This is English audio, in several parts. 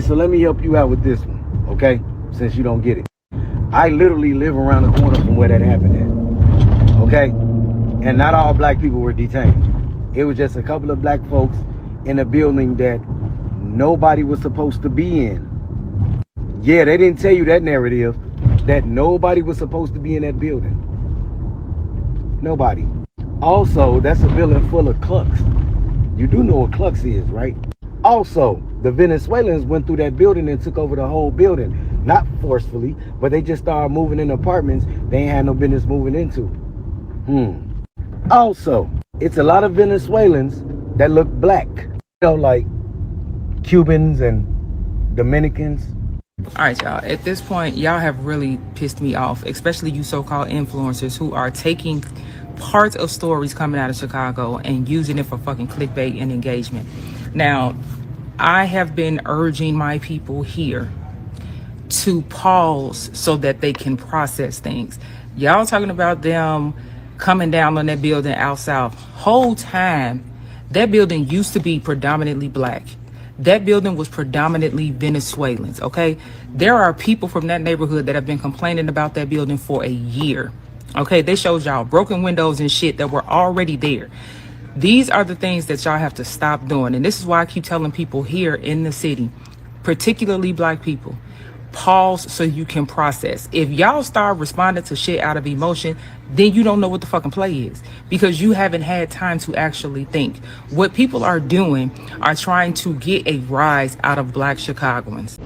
So let me help you out with this one, okay? Since you don't get it. I literally live around the corner from where that happened at, okay? And not all black people were detained. It was just a couple of black folks in a building that nobody was supposed to be in. Yeah, they didn't tell you that narrative, that nobody was supposed to be in that building. Nobody. Also, that's a building full of clucks. You do know what clucks is, right? Also, the Venezuelans went through that building and took over the whole building. Not forcefully, but they just started moving in apartments they ain't had no business moving into. Also, it's a lot of Venezuelans that look black. You know, like Cubans and Dominicans. All right, y'all. At this point, y'all have really pissed me off, especially you so-called influencers who are taking parts of stories coming out of Chicago and using it for fucking clickbait and engagement. Now, I have been urging my people here to pause so that they can process things. Y'all talking about them coming down on that building out south. Whole time, that building used to be predominantly black. That building was predominantly Venezuelans, okay? There are people from that neighborhood that have been complaining about that building for a year, okay? They showed y'all broken windows and shit that were already there. These are the things that y'all have to stop doing. And this is why I keep telling people here in the city, particularly black people, pause so you can process. If y'all start responding to shit out of emotion, then you don't know what the fucking play is, because you haven't had time to actually think. What people are doing are trying to get a rise out of black Chicagoans.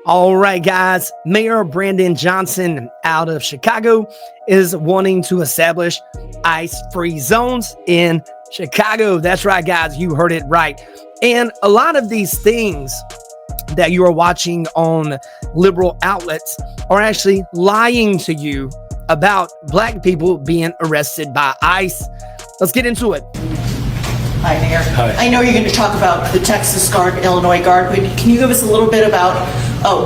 All right, guys. Mayor Brandon Johnson out of Chicago is wanting to establish ICE-free zones in Chicago. That's right, guys. You heard it right. And a lot of these things that you are watching on liberal outlets are actually lying to you about black people being arrested by ICE. Let's get into it. Hi, Mayor. Hi. I know you're going to talk about the Texas Guard and Illinois Guard, but can you give us a little bit about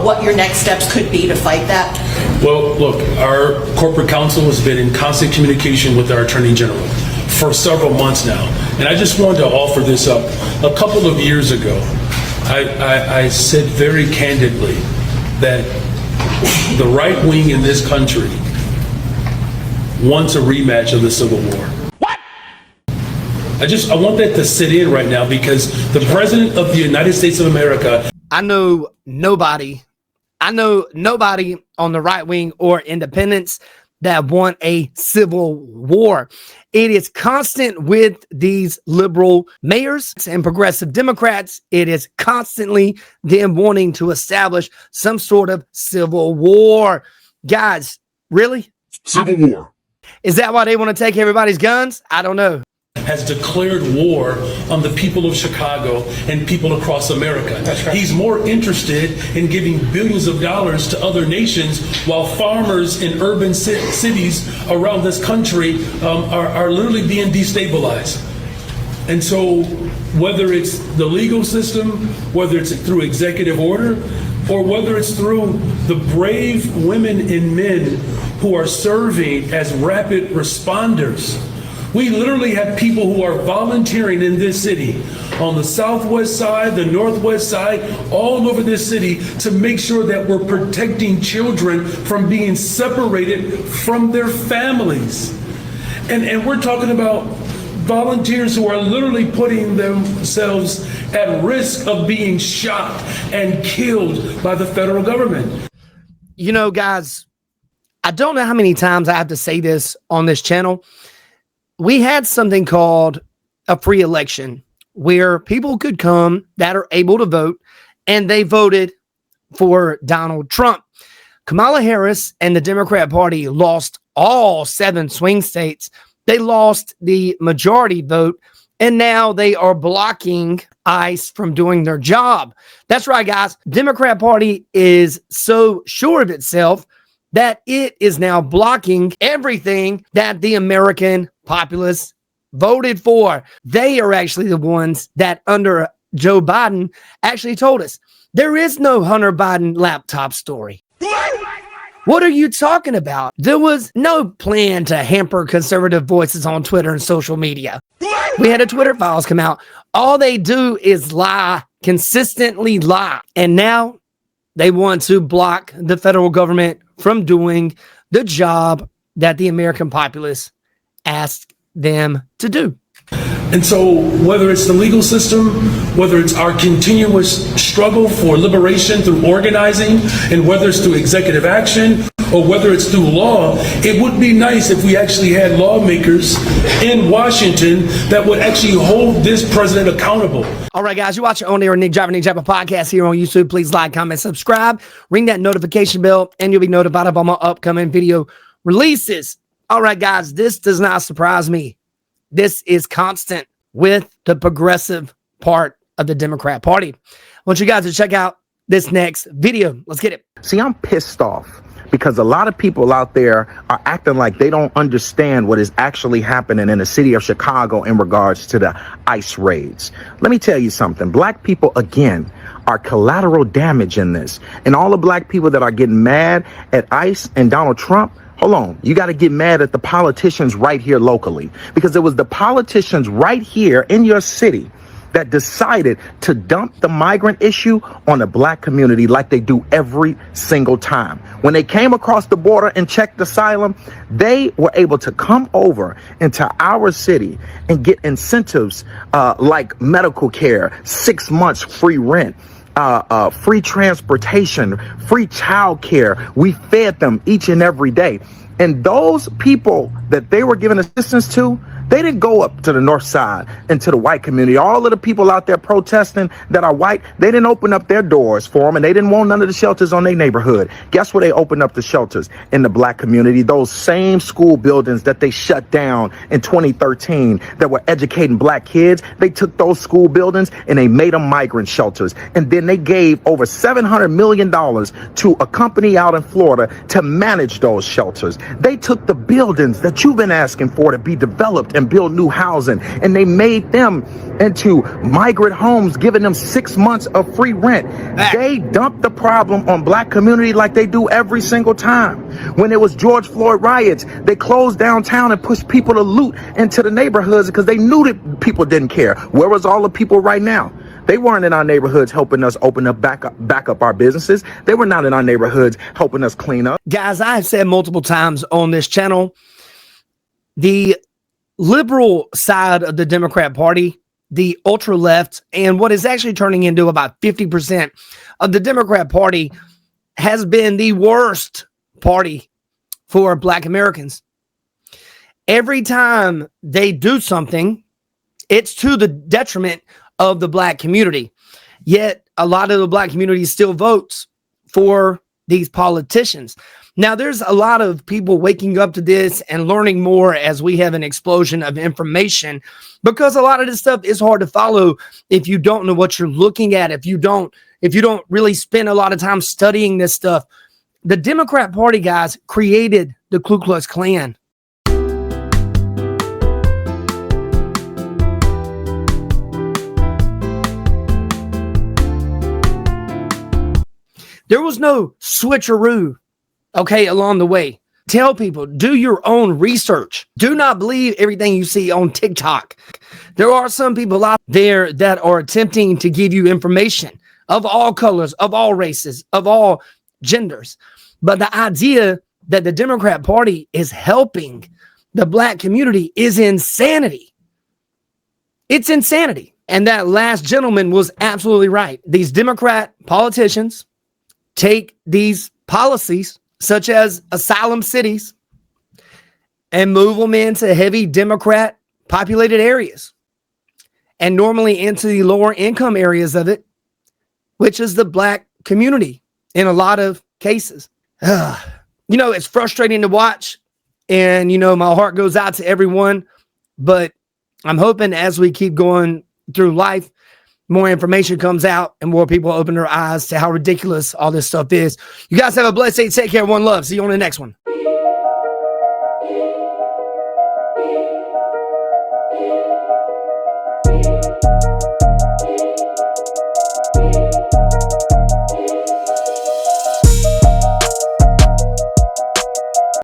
what your next steps could be to fight that? Well, look, our corporate counsel has been in constant communication with our Attorney General for several months now. And I just wanted to offer this up. A couple of years ago, I said very candidly that the right wing in this country wants a rematch of the Civil War. What? I want that to sit in right now, because the President of the United States of America. I know nobody on the right wing or independents that want a civil war. It is constant with these liberal mayors and progressive Democrats. It is constantly them wanting to establish some sort of civil war. Guys, really? Civil war. Is that why they want to take everybody's guns? I don't know. Has declared war on the people of Chicago and people across America. That's right. He's more interested in giving billions of dollars to other nations, while farmers in urban cities around this country are literally being destabilized. And so whether it's the legal system, whether it's through executive order, or whether it's through the brave women and men who are serving as rapid responders, we literally have people who are volunteering in this city, on the southwest side, the northwest side, all over this city, to make sure that we're protecting children from being separated from their families. And we're talking about volunteers who are literally putting themselves at risk of being shot and killed by the federal government. You know, guys, I don't know how many times I have to say this on this channel. We had something called a free election where people could come that are able to vote, and they voted for Donald Trump. Kamala Harris and the Democrat Party lost all 7 swing states. They lost the majority vote, and now they are blocking ICE from doing their job. That's right, guys. Democrat Party is so sure of itself that it is now blocking everything that the American populace voted for. They are actually the ones that, under Joe Biden, actually told us there is no Hunter Biden laptop story. What are you talking about? There was no plan to hamper conservative voices on Twitter and social media. We had a Twitter files come out. All they do is lie, consistently lie. And now they want to block the federal government from doing the job that the American populace asked them to do. And so whether it's the legal system, whether it's our continuous struggle for liberation through organizing, and whether it's through executive action, or whether it's through law, it would be nice if we actually had lawmakers in Washington that would actually hold this president accountable. All right, guys, you watch On Air Nick Driver podcast here on YouTube. Please like, comment, subscribe, ring that notification bell, and you'll be notified of all my upcoming video releases. All right, guys, this does not surprise me. This is constant with the progressive part of the Democrat Party. I want you guys to check out this next video. Let's get it. See, I'm pissed off because a lot of people out there are acting like they don't understand what is actually happening in the city of Chicago in regards to the ICE raids. Let me tell you something. Black people, again, are collateral damage in this. And all the black people that are getting mad at ICE and Donald Trump, hold on, you got to get mad at the politicians right here locally, because it was the politicians right here in your city that decided to dump the migrant issue on the black community like they do every single time. When they came across the border and checked asylum, they were able to come over into our city and get incentives like medical care, 6 months free rent, free transportation, free child care. We fed them each and every day. And those people that they were giving assistance to, they didn't go up to the north side and to the white community. All of the people out there protesting that are white, they didn't open up their doors for them, and they didn't want none of the shelters on their neighborhood. Guess where they opened up the shelters? In the black community. Those same school buildings that they shut down in 2013 that were educating black kids, they took those school buildings and they made them migrant shelters. And then they gave over $700 million to a company out in Florida to manage those shelters. They took the buildings that you've been asking for to be developed and build new housing, and they made them into migrant homes, giving them 6 months of free rent. They dumped the problem on black community like they do every single time. When it was George Floyd riots, they closed downtown and pushed people to loot into the neighborhoods because they knew that people didn't care. Where was all the people right now? They weren't in our neighborhoods helping us open up back up our businesses. They were not in our neighborhoods helping us clean up. Guys, I have said multiple times on this channel, the liberal side of the Democrat Party, the ultra left, and what is actually turning into about 50% of the Democrat Party has been the worst party for black Americans. Every time they do something, it's to the detriment of the black community. Yet a lot of the black community still votes for these politicians. Now, there's a lot of people waking up to this and learning more as we have an explosion of information, because a lot of this stuff is hard to follow if you don't know what you're looking at, if you don't really spend a lot of time studying this stuff. The Democrat Party, guys, created the Ku Klux Klan. There was no switcheroo, okay, along the way. Tell people, do your own research. Do not believe everything you see on TikTok. There are some people out there that are attempting to give you information of all colors, of all races, of all genders. But the idea that the Democrat Party is helping the black community is insanity. It's insanity. And that last gentleman was absolutely right. These Democrat politicians take these policies, such as asylum cities, and move them into heavy Democrat populated areas, and normally into the lower income areas of it, which is the black community in a lot of cases. It's frustrating to watch, and, my heart goes out to everyone, but I'm hoping as we keep going through life, more information comes out and more people open their eyes to how ridiculous all this stuff is. You guys have a blessed day. Take care. One love. See you on the next one.